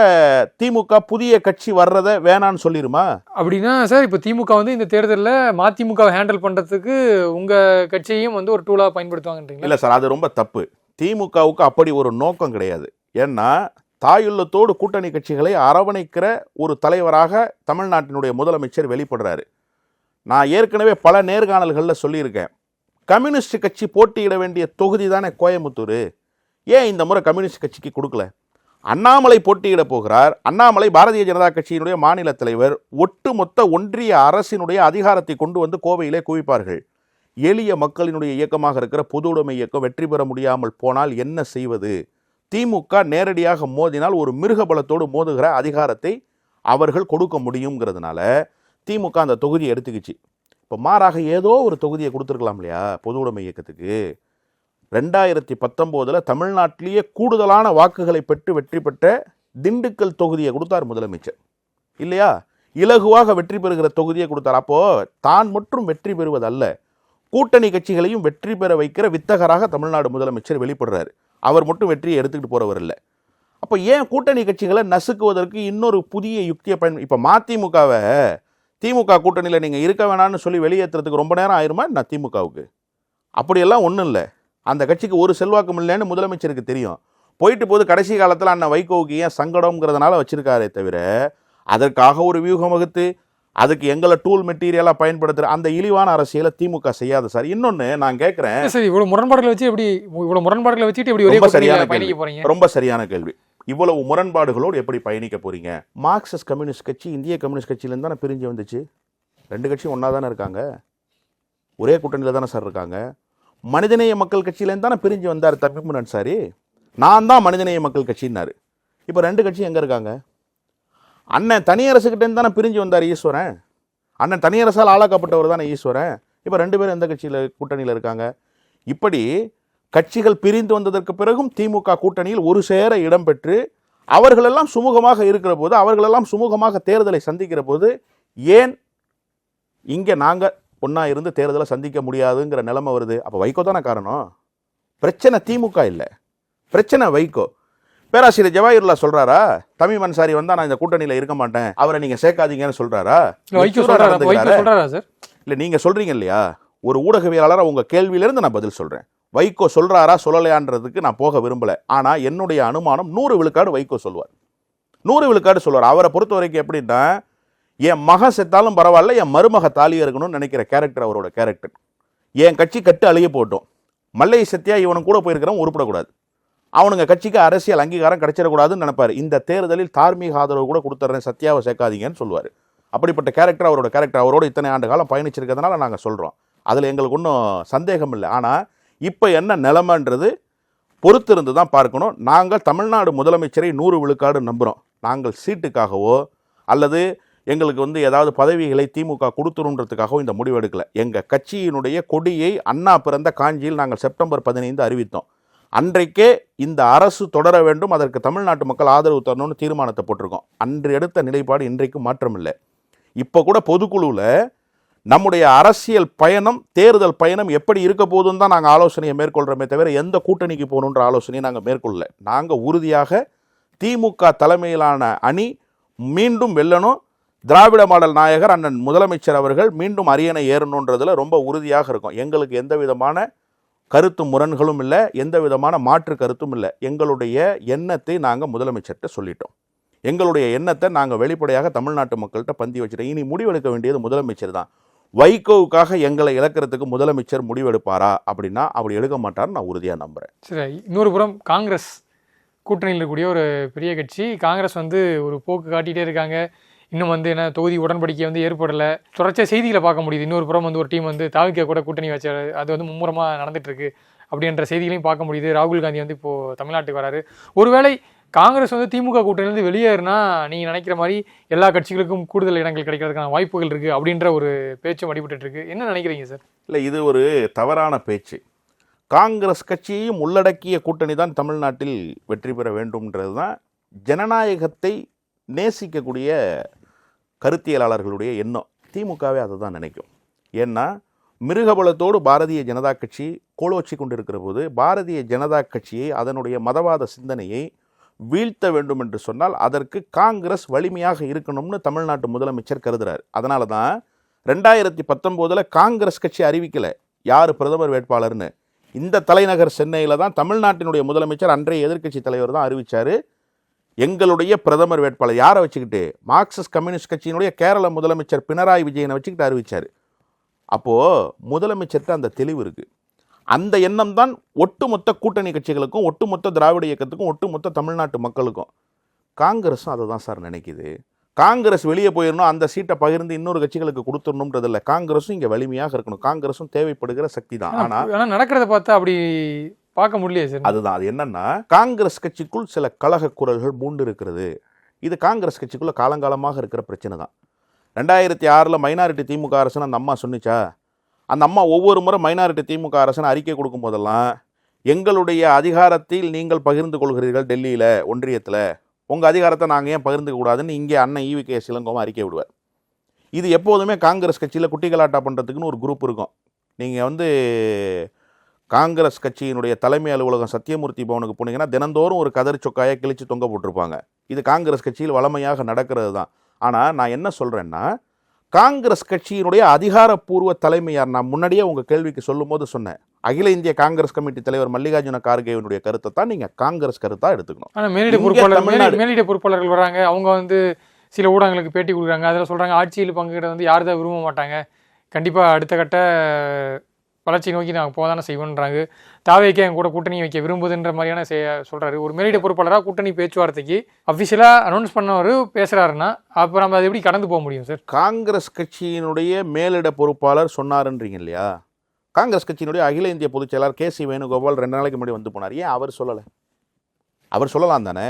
திமுக புதிய கட்சி வர்றதை வேணான்னு சொல்லிருமா? அப்படின்னா சார், இப்போ திமுக வந்து இந்த தேர்தலில் மதிமுகவை ஹேண்டில் பண்ணுறதுக்கு உங்கள் கட்சியையும் வந்து ஒரு டூலாக பயன்படுத்துவாங்கன்றீங்களா? இல்லை சார், அது ரொம்ப தப்பு. திமுகவுக்கு அப்படி ஒரு நோக்கம் கிடையாது. ஏன்னா தாயுள்ளத்தோடு கூட்டணி கட்சிகளை அரவணைக்கிற ஒரு தலைவராக தமிழ்நாட்டினுடைய முதலமைச்சர் வெளிப்படுறாரு. நான் ஏற்கனவே பல நேர்காணல்களில் சொல்லியிருக்கேன். கம்யூனிஸ்ட் கட்சி போட்டியிட வேண்டிய தொகுதி தானே கோயம்புத்தூர். ஏன் இந்த முறை கம்யூனிஸ்ட் கட்சிக்கு கொடுக்கல? அண்ணாமலை போட்டியிட போகிறார். அண்ணாமலை பாரதிய ஜனதா கட்சியினுடைய மாநில தலைவர். ஒட்டுமொத்த ஒன்றிய அரசினுடைய அதிகாரத்தை கொண்டு வந்து கோவையிலே குவிப்பார்கள். எளிய மக்களினுடைய இயக்கமாக இருக்கிற பொது உடைமை இயக்கம் வெற்றி பெற முடியாமல் போனால் என்ன செய்வது? திமுக நேரடியாக மோதினால் ஒரு மிருக பலத்தோடு மோதுகிற அதிகாரத்தை அவர்கள் கொடுக்க முடியுங்கிறதுனால திமுக அந்த தொகுதியை எடுத்துக்கிச்சு. இப்போ மாறாக ஏதோ ஒரு தொகுதியை கொடுத்துருக்கலாம் இல்லையா பொது உடைமை இயக்கத்துக்கு? 2019 தமிழ்நாட்டிலேயே கூடுதலான வாக்குகளை பெற்று வெற்றி பெற்ற திண்டுக்கல் தொகுதியை கொடுத்தார் முதலமைச்சர் இல்லையா? இலகுவாக வெற்றி பெறுகிற தொகுதியை கொடுத்தார். அப்போது தான் மட்டும் வெற்றி பெறுவதல்ல, கூட்டணி கட்சிகளையும் வெற்றி பெற வைக்கிற வித்தகராக தமிழ்நாடு முதலமைச்சர் வெளிப்படுறாரு. அவர் மட்டும் வெற்றியை எடுத்துக்கிட்டு போகிறவர் இல்லை. அப்போ ஏன் கூட்டணி கட்சிகளை நசுக்குவதற்கு இன்னொரு புதிய யுக்தியை இப்போ மதிமுகவை திமுக கூட்டணியில் நீங்கள் இருக்க வேணான்னு சொல்லி வெளியேற்றுறதுக்கு ரொம்ப நேரம் ஆயிருமா என்ன திமுகவுக்கு? அப்படியெல்லாம் ஒன்றும் இல்லை. அந்த கட்சிக்கு ஒரு செல்வாக்கும் இல்லைன்னு முதலமைச்சருக்கு தெரியும். போயிட்டு போது கடைசி காலத்தில் அண்ணன் வைகோவுக்கு ஏன் சங்கடம்ங்கிறதுனால வச்சிருக்காரே தவிர அதற்காக ஒரு வியூகம் வகுத்து அதுக்கு எங்களை டூல் மெட்டீரியலாக பயன்படுத்துகிற அந்த இழிவான அரசியலை திமுக செய்யாது சார். இன்னொன்று நான் கேட்குறேன், சரி, இவ்வளோ முரண்பாடுகளை வச்சு எப்படி, இவ்வளோ முரண்பாடுகளை வச்சுட்டு எப்படி ரொம்ப சரியான கேள்வி. இவ்வளவு முரண்பாடுகளோடு எப்படி பயணிக்க போறீங்க? மார்க்சிஸ்ட் கம்யூனிஸ்ட் கட்சி இந்திய கம்யூனிஸ்ட் கட்சியிலேருந்து தானே பிரிஞ்சு வந்துச்சு. 2 கட்சியும் ஒன்றா தானே இருக்காங்க, ஒரே கூட்டணியில் தானே சார் இருக்காங்க. மனிதநேய மக்கள் கட்சியிலேருந்து தானே பிரிஞ்சு வந்தார் தம்பிமுன் அன்சாரி. நான் தான் மனிதநேய மக்கள் கட்சின்னாரு. இப்போ 2 கட்சியும் எங்கே இருக்காங்க? அண்ணன் தனியரசுக்கிட்டேருந்து தானே பிரிஞ்சு வந்தார் ஈஸ்வரன். அண்ணன் தனியரசால் ஆளாக்கப்பட்டவர் தானே ஈஸ்வரன். இப்போ 2 பேரும் எந்த கட்சியில் கூட்டணியில் இருக்காங்க? இப்படி கட்சிகள் பிரிந்து வந்ததற்கு பிறகும் திமுக கூட்டணியில் ஒரு சேர இடம்பெற்று அவர்களெல்லாம் சுமூகமாக இருக்கிற போது, அவர்களெல்லாம் சுமூகமாக தேர்தலை சந்திக்கிற போது, ஏன் இங்கே நாங்கள் ஒன்றா இருந்து தேர்தலை சந்திக்க முடியாதுங்கிற நிலைமை வருது? அப்போ வைகோ தானே காரணம். பிரச்சனை திமுக இல்லை, பிரச்சனை வைகோ. பேராசிரியர் ஜவாஹிருல்லா சொல்றாரா தமீம் அன்சாரி வந்தா நான் இந்த கூட்டணியில் இருக்க மாட்டேன், அவரை நீங்க சேர்க்காதீங்கன்னு சொல்றாரா? இல்லை, நீங்க சொல்றீங்க இல்லையா, ஒரு ஊடகவியலாளர் உங்க கேள்வியிலிருந்து நான் பதில் சொல்றேன். வைகோ சொல்றாரா சொல்லலையான்றதுக்கு நான் போக விரும்பல. ஆனா என்னுடைய அனுமானம் 100 விழுக்காடு வைகோ சொல்வார், 100 விழுக்காடு சொல்வார். அவரை பொறுத்த வரைக்கும் எப்படின்னா, என் மகன் செத்தாலும் பரவாயில்ல, என் மருமக தாலியா இருக்கணும்னு நினைக்கிற கேரக்டர் அவரோட கேரக்டர். என் கட்சி கட்டு அழிய போட்டோம், மல்லை சத்யா இவனும் கூட போயிருக்கிறவன் உருப்படக்கூடாது, அவனுங்க கட்சிக்கு அரசியல் அங்கீகாரம் கிடைச்சிடக்கூடாதுன்னு நினைப்பாரு. இந்த தேர்தலில் தார்மீக ஆதரவு கூட கொடுத்துட்றேன், சத்யாவை சேர்க்காதீங்கன்னு சொல்லுவார். அப்படிப்பட்ட கேரக்டர் அவரோட கேரக்டர். அவரோட இத்தனை ஆண்டு காலம் பயணிச்சிருக்கிறதுனால நாங்கள் சொல்கிறோம், அதில் எங்களுக்கு ஒன்றும் சந்தேகம் இல்லை. ஆனால் இப்போ என்ன நிலைமைன்றது பொறுத்திருந்து தான் பார்க்கணும். நாங்கள் தமிழ்நாடு முதலமைச்சரை 100 விழுக்காடு நம்புகிறோம். நாங்கள் சீட்டுக்காகவோ அல்லது எங்களுக்கு ஏதாவது பதவிகளை திமுக கொடுத்துருன்றதுக்காகவோ இந்த முடிவு எடுக்கலை. எங்கள் கட்சியினுடைய கொடியை அண்ணா பிறந்த காஞ்சியில் நாங்கள் செப்டம்பர் 15 அறிவித்தோம். அன்றைக்கே இந்த அரசு தொடர வேண்டும், அதற்கு தமிழ்நாட்டு மக்கள் ஆதரவு தரணும்னு தீர்மானத்தை போட்டிருக்கோம். அன்று எடுத்த நிலைப்பாடு இன்றைக்கும் மாற்றம் இல்லை. இப்போ கூட பொதுக்குழுவில் நம்முடைய அரசியல் பயணம், தேர்தல் பயணம் எப்படி இருக்க போதுன்னு தான் நாங்கள் ஆலோசனையை மேற்கொள்கிறோமே தவிர எந்த கூட்டணிக்கு போகணுன்ற ஆலோசனையை நாங்கள் மேற்கொள்ளல. நாங்கள் உறுதியாக திமுக தலைமையிலான அணி மீண்டும் வெல்லணும், திராவிட மாடல் நாயகர் அண்ணன் முதலமைச்சர் அவர்கள் மீண்டும் அரியணை ஏறணுன்றதுல ரொம்ப உறுதியாக இருக்கும். எங்களுக்கு எந்த விதமான கருத்து முரண்களும் இல்லை, எந்த விதமான மாற்று கருத்தும் இல்லை. எங்களுடைய எண்ணத்தை நாங்கள் முதலமைச்சர்கிட்ட சொல்லிட்டோம், எங்களுடைய எண்ணத்தை நாங்கள் வெளிப்படையாக தமிழ்நாட்டு மக்கள்கிட்ட பந்தி வச்சுட்டோம். இனி முடிவெடுக்க வேண்டியது முதலமைச்சர் தான். வைகோவுக்காக எங்களை இழக்கிறதுக்கு முதலமைச்சர் முடிவெடுப்பாரா அப்படின்னா அப்படி எடுக்க மாட்டார்னு நான் உறுதியாக நம்புகிறேன். சரி, இன்னொரு புறம் காங்கிரஸ் கூட்டணியில் இருக்கக்கூடிய ஒரு பெரிய கட்சி. காங்கிரஸ் ஒரு போக்கு காட்டிகிட்டே இருக்காங்க. இன்னும் என்ன தொகுதி உடன்படிக்கை ஏற்படலை. தொடர்ச்சியாக செய்திகளை பார்க்க முடியுது. இன்னொரு புறம் ஒரு டீம் தாவிக்க கூட கூட்டணி வச்ச அது மும்முரமாக நடந்துட்டு இருக்கு அப்படின்ற செய்திகளையும் பார்க்க முடியுது. ராகுல் காந்தி இப்போது தமிழ்நாட்டுக்கு வராரு. ஒருவேளை காங்கிரஸ் திமுக கூட்டணியிலிருந்து வெளியேறினா நீங்கள் நினைக்கிற மாதிரி எல்லா கட்சிகளுக்கும் கூடுதல் இடங்கள் கிடைக்கிறதுக்கான வாய்ப்புகள் இருக்குது அப்படின்ற ஒரு பேச்சும் அடிபட்டு இருக்கு. என்ன நினைக்கிறீங்க சார்? இல்லை, இது ஒரு தவறான பேச்சு. காங்கிரஸ் கட்சியையும் உள்ளடக்கிய கூட்டணி தான் தமிழ்நாட்டில் வெற்றி பெற வேண்டும்ன்றது தான் ஜனநாயகத்தை நேசிக்கக்கூடிய கருத்தியலாளர்களுடைய எண்ணம். திமுகவே அதை தான் நினைக்கும். ஏன்னா மிருகபலத்தோடு பாரதிய ஜனதா கட்சி கோலோச்சி கொண்டிருக்கிற போது பாரதிய ஜனதா கட்சியை, அதனுடைய மதவாத சிந்தனையை வீழ்த்த வேண்டும் என்று சொன்னால் அதற்கு காங்கிரஸ் வலிமையாக இருக்கணும்னு தமிழ்நாட்டு முதலமைச்சர் கருதுறாரு. அதனால தான் 2019 காங்கிரஸ் கட்சி அறிவிக்கலை யார் பிரதமர் வேட்பாளர்னு. இந்த தலைநகர் சென்னையில் தான் தமிழ்நாட்டினுடைய முதலமைச்சர், அன்றைய எதிர்க்கட்சி தலைவர் தான் அறிவித்தார் எங்களுடைய பிரதமர் வேட்பாளர். யாரை வச்சுக்கிட்டு? மார்க்சிஸ்ட் கம்யூனிஸ்ட் கட்சியினுடைய கேரள முதலமைச்சர் பினராயி விஜயனை வச்சுக்கிட்டு அறிவித்தார். அப்போது முதலமைச்சர்கிட்ட அந்த தெளிவு இருக்குது. அந்த எண்ணம் தான் ஒட்டுமொத்த கூட்டணி கட்சிகளுக்கும், ஒட்டுமொத்த திராவிட இயக்கத்துக்கும், ஒட்டுமொத்த தமிழ்நாட்டு மக்களுக்கும். காங்கிரஸும் அதை தான் சார் நினைக்குது. காங்கிரஸ் வெளியே போயிடணும், அந்த சீட்டை பகிர்ந்து இன்னொரு கட்சிகளுக்கு கொடுத்துடணும்ன்றது இல்லை. காங்கிரஸும் இங்கே வலிமையாக இருக்கணும். காங்கிரஸும் தேவைப்படுகிற சக்தி தான். ஆனால் நடக்கிறத பார்த்தா அப்படி பார்க்க முடியல சார். அதுதான் அது என்னன்னா, காங்கிரஸ் கட்சிக்குள் சில கலக குரல்கள் மூண்டு இருக்கிறது. இது காங்கிரஸ் கட்சிக்குள்ள காலங்காலமாக இருக்கிற பிரச்சனை தான். 2006 மைனாரிட்டி திமுக அரசுன்னு அந்த அம்மா சொன்னிச்சா, அந்த அம்மா ஒவ்வொரு முறை மைனாரிட்டி திமுக அரசுன்னு அறிக்கை கொடுக்கும் போதெல்லாம், எங்களுடைய அதிகாரத்தில் நீங்கள் பகிர்ந்து கொள்கிறீர்கள் டெல்லியில், ஒன்றியத்தில், உங்கள் அதிகாரத்தை நாங்கள் ஏன் பகிர்ந்து கூடாதுன்னு இங்கே அண்ணன் EVK இளங்கோவன் அறிக்கை விடுவார். இது எப்போதுமே காங்கிரஸ் கட்சியில் குட்டிகளாட்டா பண்ணுறதுக்குன்னு ஒரு குரூப் இருக்கும். நீங்கள் காங்கிரஸ் கட்சியினுடைய தலைமை அலுவலகம் சத்தியமூர்த்தி பவனுக்கு போனீங்கன்னா தினந்தோறும் ஒரு கதறி சொக்காயை கிழிச்சு தொங்க போட்டிருப்பாங்க. இது காங்கிரஸ் கட்சியில் வளமையாக நடக்கிறது தான். ஆனால் நான் என்ன சொல்கிறேன்னா, காங்கிரஸ் கட்சியினுடைய அதிகாரப்பூர்வ தலைமையார், நான் முன்னாடியே உங்கள் கேள்விக்கு சொல்லும் போது சொன்னேன், அகில இந்திய காங்கிரஸ் கமிட்டி தலைவர் மல்லிகார்ஜுன கார்கேவினுடைய கருத்தை தான் நீங்கள் காங்கிரஸ் கருத்தாக எடுத்துக்கணும். ஆனால் மேலிட பொறுப்பாளர்கள் வராங்க, அவங்க சில ஊடகங்களுக்கு பேட்டி கொடுக்குறாங்க. அதில் சொல்கிறாங்க ஆட்சியில் பங்குகிட்ட யார் தான் விரும்ப மாட்டாங்க, கண்டிப்பாக அடுத்த கட்ட வளர்ச்சி நோக்கி நாங்கள் போதானே செய்வோன்றாங்க. தாவேக்கே என் கூட கூட்டணி வைக்க விரும்புதுன்ற மாதிரியான சொல்கிறாரு. ஒரு மேலிட பொறுப்பாளராக கூட்டணி பேச்சுவார்த்தைக்கு அஃபிஷியலாக அனௌன்ஸ் பண்ணவர் பேசுகிறாருன்னா அப்போ நம்ம அதை எப்படி கடந்து போக முடியும் சார்? காங்கிரஸ் கட்சியினுடைய மேலிட பொறுப்பாளர் சொன்னாருன்றீங்க இல்லையா? காங்கிரஸ் கட்சியினுடைய அகில இந்திய பொதுச் செயலாளர் KC வேணுகோபால் 2 நாளைக்கு முன்னாடி வந்து போனார். ஏன் அவர் சொல்லலை? அவர் சொல்லலாம் தானே,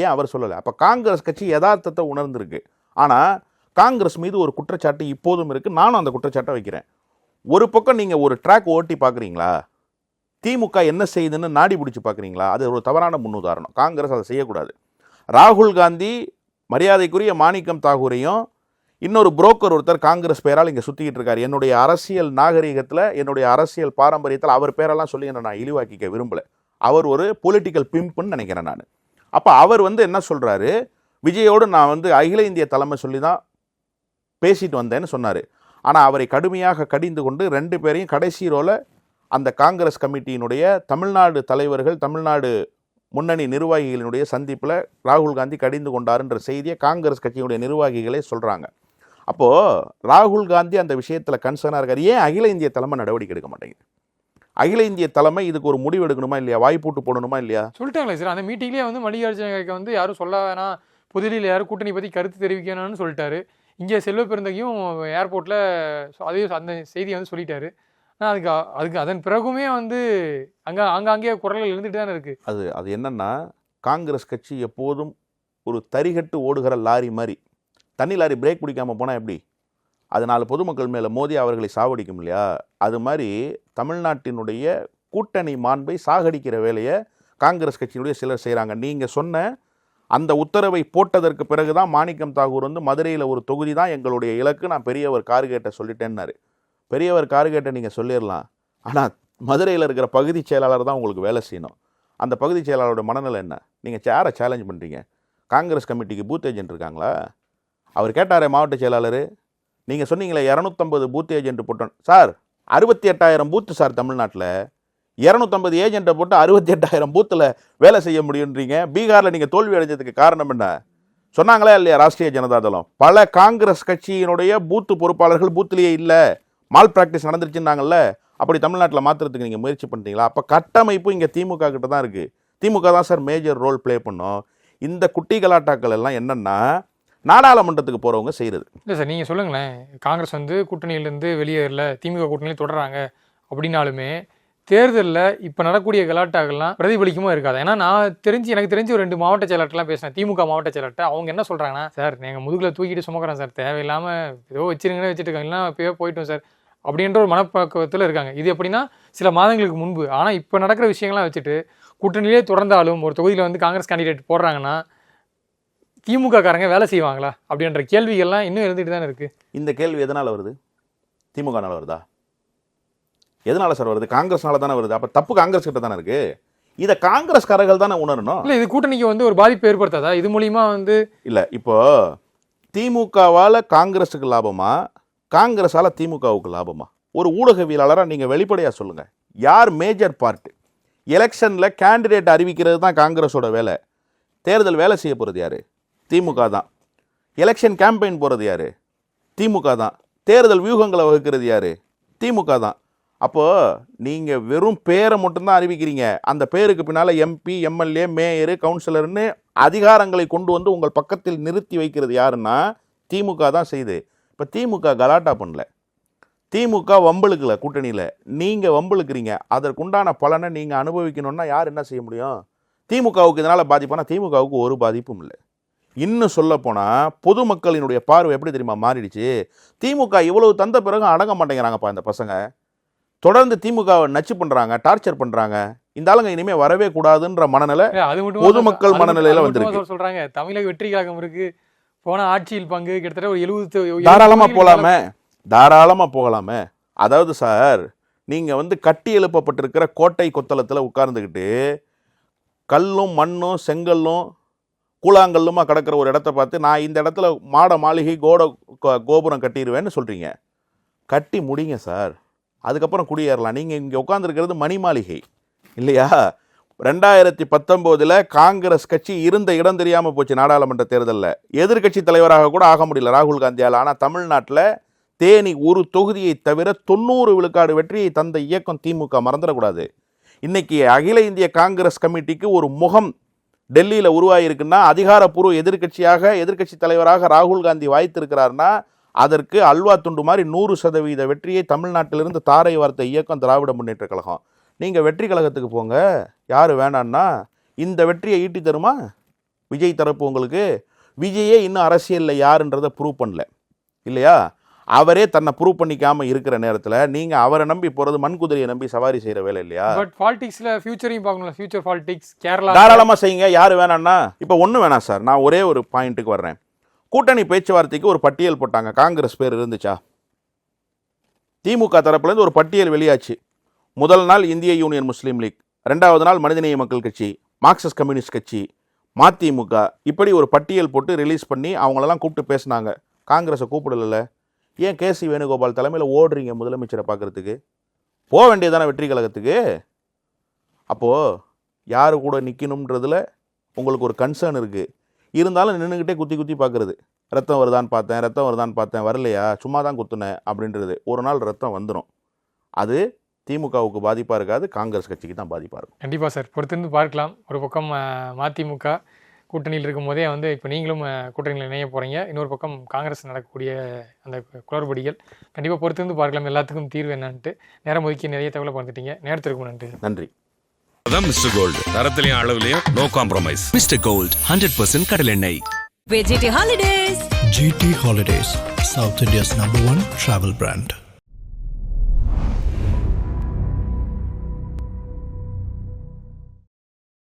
ஏன் அவர் சொல்லலை? அப்போ காங்கிரஸ் கட்சி யதார்த்தத்தை உணர்ந்திருக்கு. ஆனால் காங்கிரஸ் மீது ஒரு குற்றச்சாட்டு இப்போதும் இருக்குது. நானும் அந்த குற்றச்சாட்டை வைக்கிறேன். ஒரு பக்கம் நீங்கள் ஒரு ட்ராக் ஓட்டி பார்க்குறீங்களா? திமுக என்ன செய்யுதுன்னு நாடி பிடிச்சி பார்க்குறீங்களா? அது ஒரு தவறான முன்னுதாரணம். காங்கிரஸ் அதை செய்யக்கூடாது. ராகுல் காந்தி மரியாதைக்குரிய மாணிக்கம் தாகூரையும் இன்னொரு புரோக்கர் ஒருத்தர் காங்கிரஸ் பேரால் இங்கே சுற்றிக்கிட்டு இருக்கார். என்னுடைய அரசியல் நாகரிகத்தில், என்னுடைய அரசியல் பாரம்பரியத்தில் அவர் பேரெல்லாம் சொல்லி என்ன நான் இழிவாக்கிக்க விரும்பலை. அவர் ஒரு பொலிட்டிக்கல் பிம்புன்னு நினைக்கிறேன் நான். அப்போ அவர் என்ன சொல்கிறாரு, விஜயோடு நான் அகில இந்திய தலைமை சொல்லி தான் பேசிட்டு வந்தேன்னு சொன்னார். ஆனால் அவரை கடுமையாக கடிந்து கொண்டு 2 பேரையும் கடைசி ரோல அந்த காங்கிரஸ் கமிட்டியினுடைய தமிழ்நாடு தலைவர்கள், தமிழ்நாடு முன்னணி நிர்வாகிகளினுடைய சந்திப்பில் ராகுல் காந்தி கடிந்து கொண்டாருன்ற செய்தியை காங்கிரஸ் கட்சியினுடைய நிர்வாகிகளே சொல்கிறாங்க. அப்போது ராகுல் காந்தி அந்த விஷயத்தில் கன்சர்னாக இருக்கார். ஏன் அகில இந்திய தலைமை நடவடிக்கை எடுக்க மாட்டேங்குது? அகில இந்திய தலைமை இதுக்கு ஒரு முடிவு எடுக்கணுமா இல்லையா? வாய்ப்பூட்டு போடணுமா இல்லையா? சொல்லிட்டாங்களே சார், அந்த மீட்டிங்லேயே மல்லிகார்ஜுன யாரும் சொல்ல வேணாம், புதுதில்லியில் யாரும் கூட்டணி பற்றி கருத்து தெரிவிக்கணும்னு சொல்லிட்டாரு. இங்கே செல்வ பெருந்தகையும் ஏர்போர்ட்டில் அதே அந்த செய்தியை சொல்லிட்டாரு. ஆனால் அதுக்கு அதன் பிறகுமே அங்கங்கே குரல்கள் இருந்துட்டு தானே இருக்குது. அது என்னன்னா, காங்கிரஸ் கட்சி எப்போதும் ஒரு தரிகட்டு ஓடுகிற லாரி மாதிரி. தண்ணி லாரி பிரேக் பிடிக்காமல் போனால் எப்படி? அது 4 பொதுமக்கள் மேலே மோதி அவர்களை சாவடிக்கும் இல்லையா? அது மாதிரி தமிழ்நாட்டினுடைய கூட்டணி மாண்பை சாகடிக்கிற வேலையை காங்கிரஸ் கட்சியினுடைய சிலர் செய்கிறாங்க. நீங்கள் சொன்ன அந்த உத்தரவை போட்டதற்கு பிறகு தான் மாணிக்கம் தாகூர் மதுரையில் ஒரு தொகுதி தான் எங்களுடைய இலக்கு, நான் பெரியவர் கார்கேட்டை சொல்லிட்டேன்னாரு. பெரியவர் கார்கேட்டை நீங்கள் சொல்லிடலாம், ஆனால் மதுரையில் இருக்கிற பகுதி செயலாளர் தான் உங்களுக்கு வேலை செய்யணும். அந்த பகுதி செயலாளரோட மனநிலை என்ன? நீங்கள் யாரை சேலஞ்ச் பண்ணுறீங்க? காங்கிரஸ் கமிட்டிக்கு பூத் ஏஜென்ட் இருக்காங்களா? அவர் கேட்டாரே மாவட்ட செயலாளர், நீங்கள் சொன்னீங்களே 250 பூத் ஏஜென்ட் போட்டோம் சார். 68,000 பூத்து சார் தமிழ்நாட்டில். 250 ஏஜென்ட்டை போட்டு 68,000 பூத்தில் வேலை செய்ய முடியுன்றீங்க. பீகாரில் நீங்கள் தோல்வி அடைஞ்சதுக்கு காரணம் என்ன சொன்னாங்களா இல்லையா? ராஷ்ட்ரிய ஜனதா தளம் பல காங்கிரஸ் கட்சியினுடைய பூத்து பொறுப்பாளர்கள் பூத்துலேயே இல்லை, மால் பிராக்டிஸ் நடந்துருச்சுன்னாங்கல்ல. அப்படி தமிழ்நாட்டில் மாற்றுறதுக்கு நீங்கள் முயற்சி பண்ணுறீங்களா? அப்போ கட்டமைப்பு இங்கே திமுக கிட்ட தான் இருக்குது. திமுக தான் சார் மேஜர் ரோல் ப்ளே பண்ணோம். இந்த குட்டி கலாட்டாக்கள் எல்லாம் என்னென்னா நாடாளுமன்றத்துக்கு போகிறவங்க செய்கிறது. இல்லை சார், நீங்கள் சொல்லுங்களேன். காங்கிரஸ் கூட்டணியிலேருந்து வெளியேறல, திமுக கூட்டணியில் தொடர்றாங்க அப்படின்னாலுமே தேர்தலில் இப்போ நடக்கூடிய கலாட்டாக்கள்லாம் பிரதிபலிக்குமா இருக்காது? ஏன்னா எனக்கு தெரிஞ்சு ஒரு 2 மாவட்ட செயலாளர்லாம் பேசினேன், திமுக மாவட்ட செயலாளர்கிட்ட. அவங்க என்ன சொல்கிறாங்கன்னா, சார் நீங்கள் முதுகில் தூக்கிட்டு சுமக்கிறோம் சார், தேவையில்லாமல் ஏதோ வச்சிருங்கன்னு வச்சுட்டு இருக்காங்க, இல்லைனா இப்போயே போயிட்டோம் சார் அப்படின்ற ஒரு மனப்பக்குவத்தில் இருக்காங்க. இது எப்படின்னா சில மாதங்களுக்கு முன்பு. ஆனால் இப்போ நடக்கிற விஷயங்கள்லாம் வச்சுட்டு கூட்டணியிலே தொடர்ந்தாலும் ஒரு தொகுதியில் காங்கிரஸ் கேண்டிடேட் போடுறாங்கன்னா திமுக காரங்க வேலை செய்வாங்களா அப்படின்ற கேள்விகள்லாம் இன்னும் இருந்துகிட்டு தானே இருக்குது. இந்த கேள்வி எதனால் வருது? திமுகனால வருதா? எதனால சார் வருது? காங்கிரஸ்னால தானே வருது. அப்போ தப்பு காங்கிரஸ் கிட்ட தானே இருக்கு. இதை காங்கிரஸ்காரர்கள் தானே உணரணும். இல்லை, இது கூட்டணிக்கு ஒரு பாதிப்பு ஏற்படுத்தாதா? இது மூலியமா இல்லை, இப்போ திமுகவால் காங்கிரஸுக்கு லாபமா, காங்கிரஸால் திமுகவுக்கு லாபமா? ஒரு ஊடகவியலாளராக நீங்கள் வெளிப்படையாக சொல்லுங்கள். யார் மேஜர் பார்ட்? எலெக்ஷனில் கேண்டிடேட் அறிவிக்கிறது தான் காங்கிரஸோட வேலை. தேர்தல் வேலை செய்ய போகிறது யார்? திமுக தான். எலெக்ஷன் கேம்பெயின் போகிறது யார்? திமுக தான். தேர்தல் வியூகங்களை வகுக்கிறது யார்? திமுக தான். அப்போது நீங்கள் வெறும் பேரை மட்டும்தான் அறிவிக்கிறீங்க. அந்த பேருக்கு பின்னால் MP, MLA, மேயரு, கவுன்சிலர்னு அதிகாரங்களை கொண்டு உங்கள் பக்கத்தில் நிறுத்தி வைக்கிறது யாருன்னா திமுக தான் செய்யுது. இப்போ திமுக கலாட்டா பண்ணல, திமுக வம்பளுக்கல கூட்டணியில். நீங்கள் வம்பளுக்குறீங்க. அதற்குண்டான பலனை நீங்கள் அனுபவிக்கணும்னா யார் என்ன செய்ய முடியும்? திமுகவுக்கு இதனால் பாதிப்பானா? திமுகவுக்கு ஒரு பாதிப்பும் இல்லை. இன்னும் சொல்லப்போனால் பொதுமக்களினுடைய பார்வை எப்படி தெரியுமா மாறிடுச்சு? திமுக இவ்வளவு தந்த பிறகு அடங்க மாட்டேங்கிறாங்கப்பா இந்த பசங்க. தொடர்ந்து திமுகவை நச்சு பண்ணுறாங்க, டார்ச்சர் பண்ணுறாங்க. இந்த ஆளுங்க இனிமேல் வரவே கூடாதுன்ற மனநிலை பொதுமக்கள் மனநிலையில் வந்துருக்கு. சொல்கிறாங்க தமிழக வெற்றி கழகம் இருக்கு, போன ஆட்சியில் பங்கு கிட்டத்தட்ட ஒரு 70 தாராளமாக போகலாமே. அதாவது சார், நீங்கள் கட்டி எழுப்பப்பட்டிருக்கிற கோட்டை கொத்தளத்தில் உட்கார்ந்துக்கிட்டு கல்லும் மண்ணும் செங்கல்லும் கூழாங்கல்லுமா கிடக்கிற ஒரு இடத்த பார்த்து நான் இந்த இடத்துல மாட மாளிகை கோபுரம் கட்டிடுவேன்னு சொல்கிறீங்க. கட்டி முடிங்க சார், அதுக்கப்புறம் குடியேறலாம். நீங்கள் இங்கே உட்காந்துருக்கிறது மணி மாளிகை இல்லையா? 2019 காங்கிரஸ் கட்சி இருந்த இடம் தெரியாமல் போச்சு. நாடாளுமன்ற தேர்தலில் எதிர்கட்சி தலைவராக கூட ஆக முடியல ராகுல் காந்தியால். ஆனால் தமிழ்நாட்டில் தேனி ஒரு தொகுதியை தவிர 90 விழுக்காடு வெற்றியை தந்த இயக்கம் திமுக, மறந்துடக்கூடாது. இன்னைக்கு அகில இந்திய காங்கிரஸ் கமிட்டிக்கு ஒரு முகம் டெல்லியில் உருவாகிருக்குன்னா, அதிகாரப்பூர்வ எதிர்க்கட்சி தலைவராக ராகுல் காந்தி வாய்த்திருக்கிறார்னா, அதற்கு அல்வா துண்டு மாதிரி 100% வெற்றியை தமிழ்நாட்டிலிருந்து தாரை வார்த்த இயக்கம் திராவிட முன்னேற்ற கழகம். நீங்கள் வெற்றி கழகத்துக்கு போங்க, யார் வேணான்னா இந்த வெற்றியை ஈட்டி தருமா? விஜய் தரப்பு உங்களுக்கு. விஜயே இன்னும் அரசியலில் யாருன்றதை ப்ரூவ் பண்ணல இல்லையா? அவரே தன்னை ப்ரூவ் பண்ணிக்காமல் இருக்கிற நேரத்தில் நீங்கள் அவரை நம்பி போகிறது மண்குதிரையை நம்பி சவாரி செய்கிற வேலை இல்லையா? பட் பாலிடிக்ஸில் ஃபியூச்சரையும் பார்க்கணும். ஃபியூச்சர் பாலிடிக்ஸ் கேரளா தாராளமாக செய்யுங்க, யார் வேணான்னா. இப்போ ஒன்றும் வேணாம் சார், நான் ஒரே ஒரு பாயிண்ட்டுக்கு வர்றேன். கூட்டணி பேச்சுவார்த்தைக்கு ஒரு பட்டியல் போட்டாங்க. காங்கிரஸ் பேர் இருந்துச்சா? திமுக தரப்புலேருந்து ஒரு பட்டியல் வெளியாச்சு. முதல் நாள் இந்திய யூனியன் முஸ்லீம் லீக், 2வது நாள் மனிதநேய மக்கள் கட்சி, மார்க்சிஸ்ட் கம்யூனிஸ்ட் கட்சி, மதிமுக, இப்படி ஒரு பட்டியல் போட்டு ரிலீஸ் பண்ணி அவங்களெல்லாம் கூப்பிட்டு பேசினாங்க. காங்கிரஸை கூப்பிடல. ஏன் கேசி வேணுகோபால் தலைமையில் ஓடுறீங்க முதலமைச்சரை பார்க்குறதுக்கு? போக வேண்டியதானே வெற்றி கழகத்துக்கு. அப்போது யார் கூட நிற்கணுன்றதுல உங்களுக்கு ஒரு கன்சர்ன் இருக்குது. இருந்தாலும் நின்றுக்கிட்டே குத்தி பார்க்குறது. ரத்தம் வருதான்னு பார்த்தேன், வரலையா, சும்மா தான் குத்துனேன் அப்படின்றது. ஒரு நாள் ரத்தம் வந்துடும். அது திமுகவுக்கு பாதிப்பாக இருக்காது, காங்கிரஸ் கட்சிக்கு தான் பாதிப்பாக இருக்கும். கண்டிப்பாக சார், பொறுத்திருந்து பார்க்கலாம். ஒரு பக்கம் மதிமுக கூட்டணியில் இருக்கும் போதே இப்போ நீங்களும் கூட்டணியில் இணைய போகிறீங்க. இன்னொரு பக்கம் காங்கிரஸ் நடக்கக்கூடிய அந்த குளறுபடிகள் கண்டிப்பாக பொறுத்திருந்து பார்க்கலாம். எல்லாத்துக்கும் தீர்வு என்னன்ட்டு நேரம் ஒதுக்கி நிறைய தகவலை பார்த்துட்டீங்க. நேரத்திற்கு நன்றி. அதான் மிஸ்டர் கோல்டு, தரத்திலையும் அளவுலையும் நோ காம்ப்ரமைஸ். மிஸ்டர் கோல்ட் 100% கடலெண்ணெய். VGT Holidays. GT Holidays, South India's #1 travel brand.